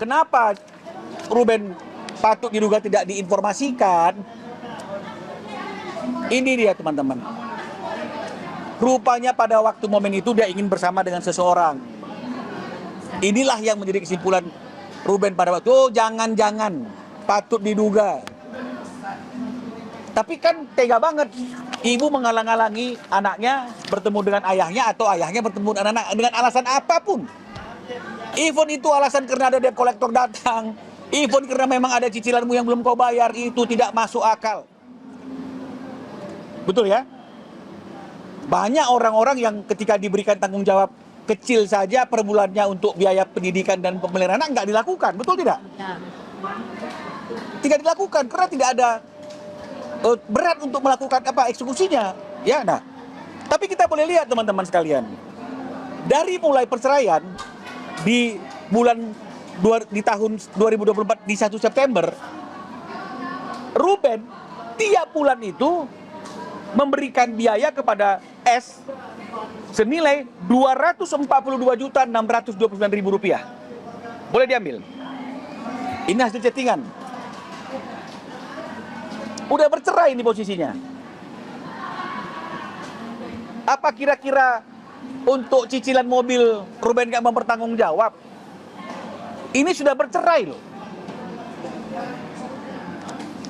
kenapa Ruben patut diduga tidak diinformasikan? Ini dia teman-teman. Rupanya pada waktu momen itu dia ingin bersama dengan seseorang. Inilah yang menjadi kesimpulan Ruben pada waktu, oh jangan-jangan, patut diduga. Tapi kan tega banget, ibu menghalang-halangi anaknya bertemu dengan ayahnya atau ayahnya bertemu dengan anak dengan alasan apapun. Even itu alasan karena ada debt collector datang, even karena memang ada cicilanmu yang belum kau bayar, itu tidak masuk akal. Betul ya? Banyak orang-orang yang ketika diberikan tanggung jawab kecil saja per bulannya untuk biaya pendidikan dan pemeliharaan anak nggak dilakukan, betul tidak? Tidak dilakukan karena tidak ada berat untuk melakukan eksekusinya, ya. Nah, tapi kita boleh lihat teman-teman sekalian, dari mulai perceraian di tahun 2024 di 1 September, Ruben tiap bulan itu memberikan biaya kepada S senilai Rp242.629.000. Boleh diambil. Ini hasil chattingan. Udah bercerai ini posisinya. Apa kira-kira untuk cicilan mobil Ruben gak mempertanggung jawab? Ini sudah bercerai loh.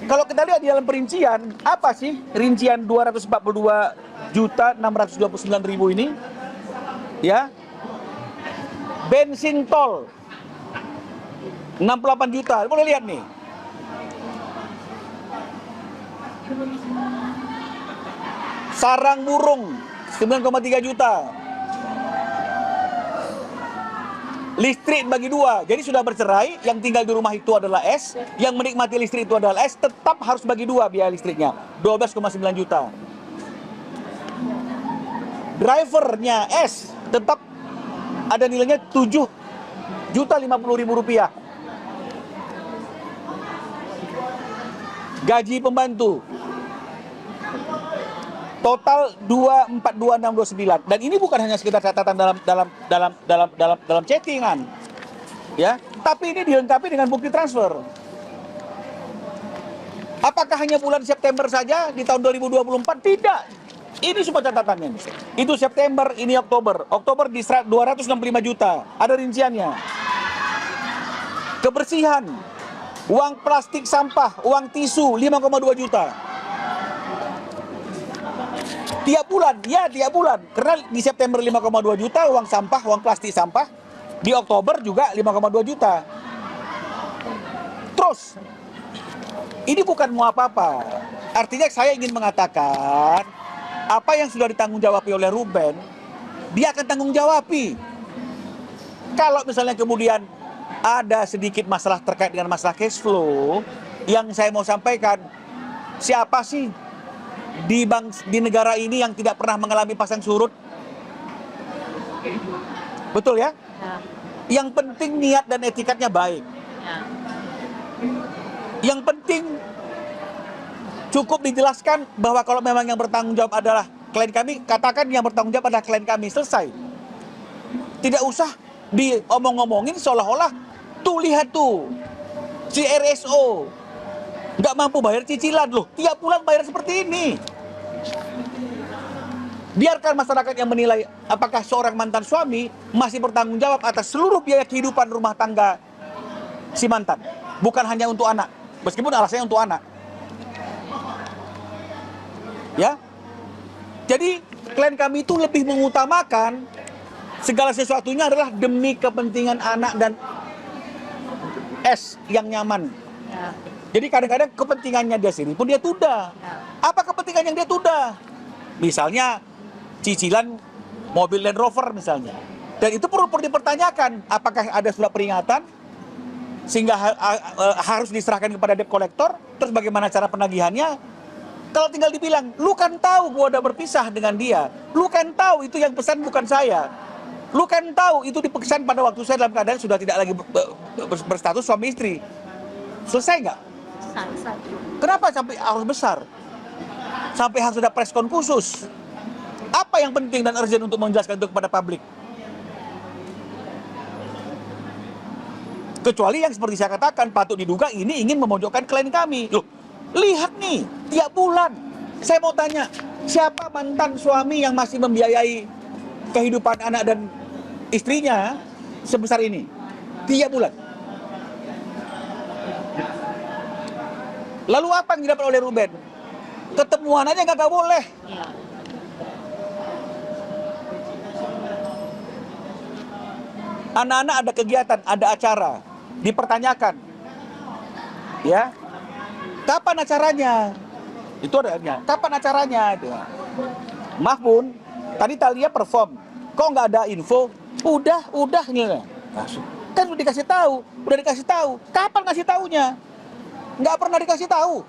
Kalau kita lihat di dalam perincian, apa sih rincian 242.629.000 ini? Ya. Bensin tol 68 juta. Boleh lihat nih. Sarang burung 9,3 juta. Listrik bagi dua. Jadi sudah bercerai, yang tinggal di rumah itu adalah S, yang menikmati listrik itu adalah S, tetap harus bagi dua biaya listriknya, 12,9 juta. Drivernya S tetap ada nilainya 7.050.000 rupiah. Gaji pembantu total 242.629, dan ini bukan hanya sekedar catatan dalam chattingan, ya, tapi ini dilengkapi dengan bukti transfer. Apakah hanya bulan September saja di tahun 2024? Tidak. Ini semua catatannya. Itu September, ini Oktober. Oktober di 265 juta. Ada rinciannya. Kebersihan, uang plastik sampah, uang tisu 5,2 juta. Tiap bulan, ya tiap bulan. Karena di September 5,2 juta uang sampah, uang plastik sampah. Di Oktober juga 5,2 juta. Terus, ini bukan mau apa-apa. Artinya saya ingin mengatakan, apa yang sudah ditanggung jawabi oleh Ruben, dia akan tanggung jawabi. Kalau misalnya kemudian ada sedikit masalah terkait dengan masalah cash flow, yang saya mau sampaikan, siapa sih di negara ini yang tidak pernah mengalami pasang surut? Betul ya? Yang penting niat dan etikatnya baik. Yang penting cukup dijelaskan bahwa kalau memang yang bertanggung jawab adalah klien kami, katakan yang bertanggung jawab adalah klien kami, selesai. Tidak usah diomong-ngomongin seolah-olah tuh lihat tuh si RSO nggak mampu bayar cicilan loh, tiap bulan bayar seperti ini. Biarkan masyarakat yang menilai apakah seorang mantan suami masih bertanggung jawab atas seluruh biaya kehidupan rumah tangga si mantan, bukan hanya untuk anak, meskipun alasannya untuk anak. Ya, jadi klien kami itu lebih mengutamakan segala sesuatunya adalah demi kepentingan anak dan S yang nyaman. Jadi kadang-kadang kepentingannya dia sendiri pun dia tunda. Apa kepentingan yang dia tunda? Misalnya cicilan mobil Land Rover misalnya. Dan itu perlu dipertanyakan, apakah ada surat peringatan sehingga harus diserahkan kepada debt collector? Terus bagaimana cara penagihannya? Kalau tinggal dibilang, lu kan tahu gua udah berpisah dengan dia, lu kan tahu itu yang pesan bukan saya, lu kan tahu itu dipesan pada waktu saya dalam keadaan sudah tidak lagi berstatus suami istri. Selesai nggak? Selesai. Kenapa sampai harus besar? Sampai harus ada preskon khusus? Apa yang penting dan urgent untuk menjelaskan itu kepada publik? Kecuali yang seperti saya katakan, patut diduga ini ingin memojokkan klien kami. Loh, lihat nih, tiap bulan. Saya mau tanya, siapa mantan suami yang masih membiayai kehidupan anak dan istrinya sebesar ini? Tiap bulan. Lalu apa yang didapat oleh Ruben? Ketemuan aja nggak boleh. Anak-anak ada kegiatan, ada acara, dipertanyakan, ya, kapan acaranya? Itu adanya. Kapan acaranya? Itu. Maaf Bun, tadi Thalia perform, kok nggak ada info? Udah nih. Kan udah dikasih tahu. Kapan ngasih taunya? Nggak pernah dikasih tahu.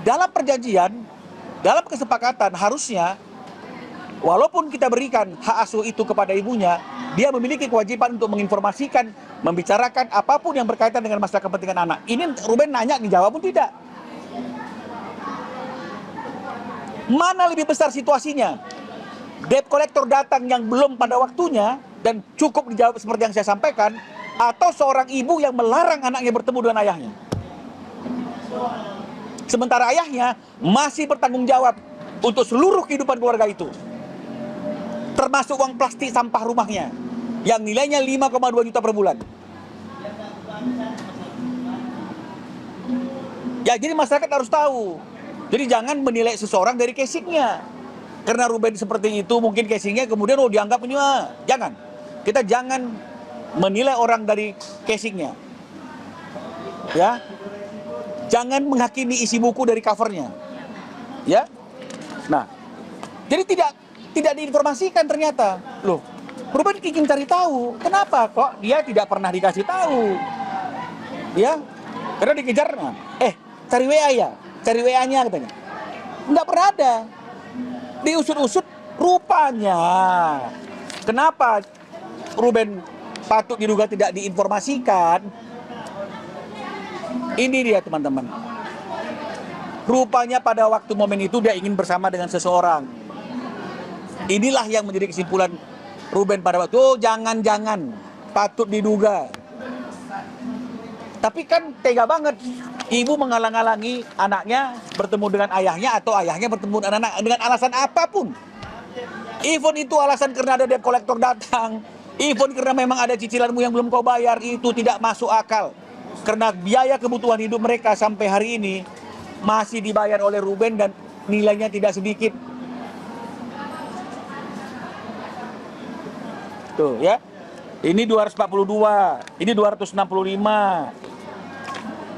Dalam perjanjian, dalam kesepakatan harusnya, walaupun kita berikan hak asuh itu kepada ibunya, dia memiliki kewajiban untuk menginformasikan, membicarakan apapun yang berkaitan dengan masalah kepentingan anak. Ini Ruben nanya, dijawab pun tidak. Mana lebih besar situasinya? Debt collector datang yang belum pada waktunya dan cukup dijawab seperti yang saya sampaikan, atau seorang ibu yang melarang anaknya bertemu dengan ayahnya. Sementara ayahnya masih bertanggung jawab untuk seluruh kehidupan keluarga itu. Termasuk uang plastik sampah rumahnya yang nilainya 5,2 juta per bulan. Ya, jadi masyarakat harus tahu. Jadi jangan menilai seseorang dari casingnya. Karena Ruben seperti itu, mungkin casingnya kemudian dianggap penyua. Jangan. Kita jangan menilai orang dari casingnya. Ya. Jangan menghakimi isi buku dari covernya. Ya. Nah, jadi tidak diinformasikan ternyata. Loh, Ruben ingin cari tahu, kenapa kok dia tidak pernah dikasih tahu? Ya, karena dikejar, cari WA ya, cari WA-nya katanya. Nggak pernah ada. Diusut-usut, rupanya. Kenapa Ruben patut diduga tidak diinformasikan? Ini dia teman-teman. Rupanya pada waktu momen itu dia ingin bersama dengan seseorang. Inilah yang menjadi kesimpulan Ruben pada waktu itu. Jangan-jangan patut diduga. Tapi kan tega banget. Ibu menghalang-halangi anaknya bertemu dengan ayahnya, atau ayahnya bertemu dengan anak dengan alasan apapun. Even itu alasan karena ada debt collector datang, even karena memang ada cicilanmu yang belum kau bayar, itu tidak masuk akal. Karena biaya kebutuhan hidup mereka sampai hari ini masih dibayar oleh Ruben dan nilainya tidak sedikit. Tuh ya. Ini 242, ini 265.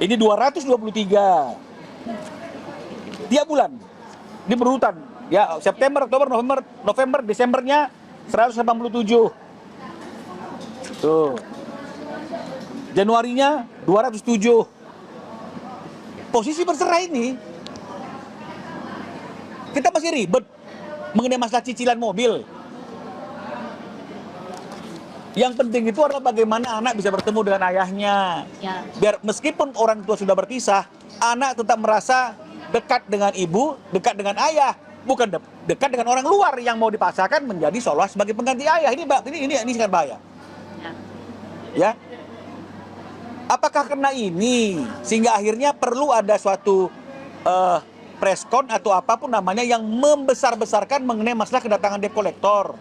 Ini 223. Tiap bulan. Ini berurutan. Ya, September, Oktober, November, Desembernya 187. Tuh. Januarinya 207. Posisi berserah ini kita masih ribet mengenai masalah cicilan mobil. Yang penting itu adalah bagaimana anak bisa bertemu dengan ayahnya. Ya. Biar meskipun orang tua sudah berpisah, anak tetap merasa dekat dengan ibu, dekat dengan ayah, bukan dekat dengan orang luar yang mau dipaksakan menjadi seolah sebagai pengganti ayah. Ini sangat bahaya. Ya. Apakah karena ini sehingga akhirnya perlu ada suatu preskon atau apapun namanya yang membesar-besarkan mengenai masalah kedatangan debt collector,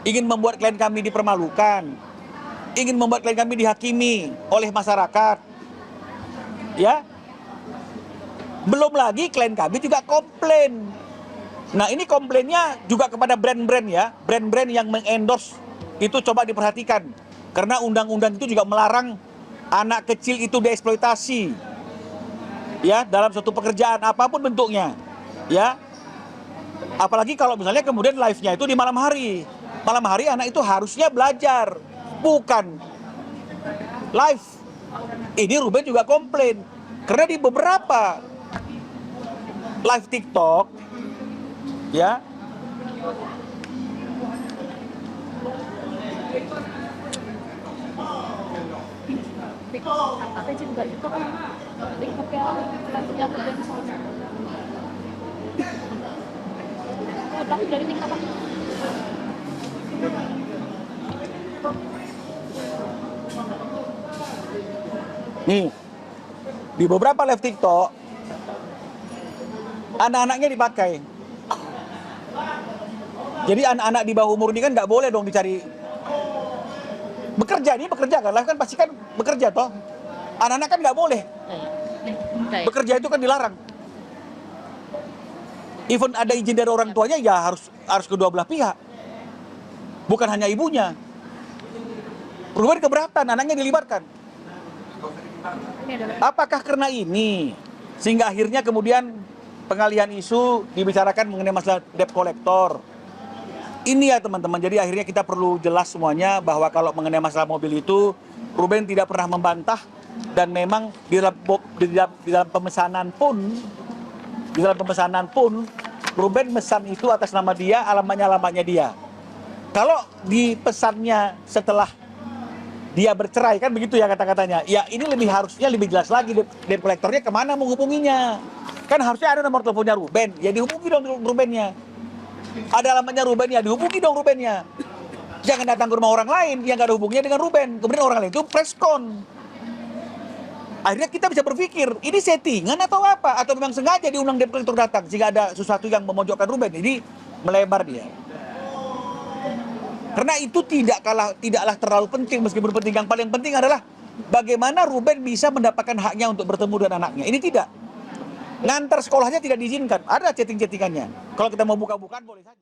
ingin membuat klien kami dipermalukan, ingin membuat klien kami dihakimi oleh masyarakat, ya. Belum lagi klien kami juga komplain. Nah, ini komplainnya juga kepada brand-brand ya, brand-brand yang mengendorse itu coba diperhatikan, karena undang-undang itu juga melarang anak kecil itu dieksploitasi, ya, dalam suatu pekerjaan apapun bentuknya, ya. Apalagi kalau misalnya kemudian live-nya itu di malam hari. Malam hari anak itu harusnya belajar, bukan live. Ini Ruben juga komplain, karena di beberapa live TikTok, ya, apa juga itu kan TikToknya lagunya Ruben soalnya. Tapi dari TikTok Nih, di beberapa live TikTok, anak-anaknya dipakai. Jadi anak-anak di bawah umur ini kan nggak boleh dong dicari. Bekerja kan, live kan pasti kan bekerja toh. Anak-anak kan nggak boleh. Bekerja itu kan dilarang. Even ada izin dari orang tuanya ya harus kedua belah pihak. Bukan hanya ibunya. Ruben keberatan, anaknya dilibatkan. Apakah karena ini sehingga akhirnya kemudian pengalihan isu dibicarakan mengenai masalah debt collector? Ini ya teman-teman, jadi akhirnya kita perlu jelas semuanya bahwa kalau mengenai masalah mobil itu Ruben tidak pernah membantah, dan memang di dalam pemesanan pun Ruben mesan itu atas nama dia, alamatnya dia. Kalau di pesannya setelah dia bercerai kan begitu ya kata-katanya, ya ini harusnya lebih jelas lagi debt collectornya kemana menghubunginya. Kan harusnya ada nomor teleponnya Ruben, ya dihubungi dong Rubennya. Ada alamatnya Ruben, ya dihubungi dong Rubennya. Jangan datang ke rumah orang lain yang gak ada hubungannya dengan Ruben, kemudian orang lain itu preskon. Akhirnya kita bisa berpikir, ini settingan atau apa? Atau memang sengaja diundang debt collector datang sehingga ada sesuatu yang memojokkan Ruben. Jadi melebar dia. Karena itu tidaklah terlalu penting, meskipun penting. Yang paling penting adalah bagaimana Ruben bisa mendapatkan haknya untuk bertemu dengan anaknya. Ini tidak. Ngantar sekolahnya tidak diizinkan. Ada chatting-chattingannya. Kalau kita mau buka-bukaan boleh saja.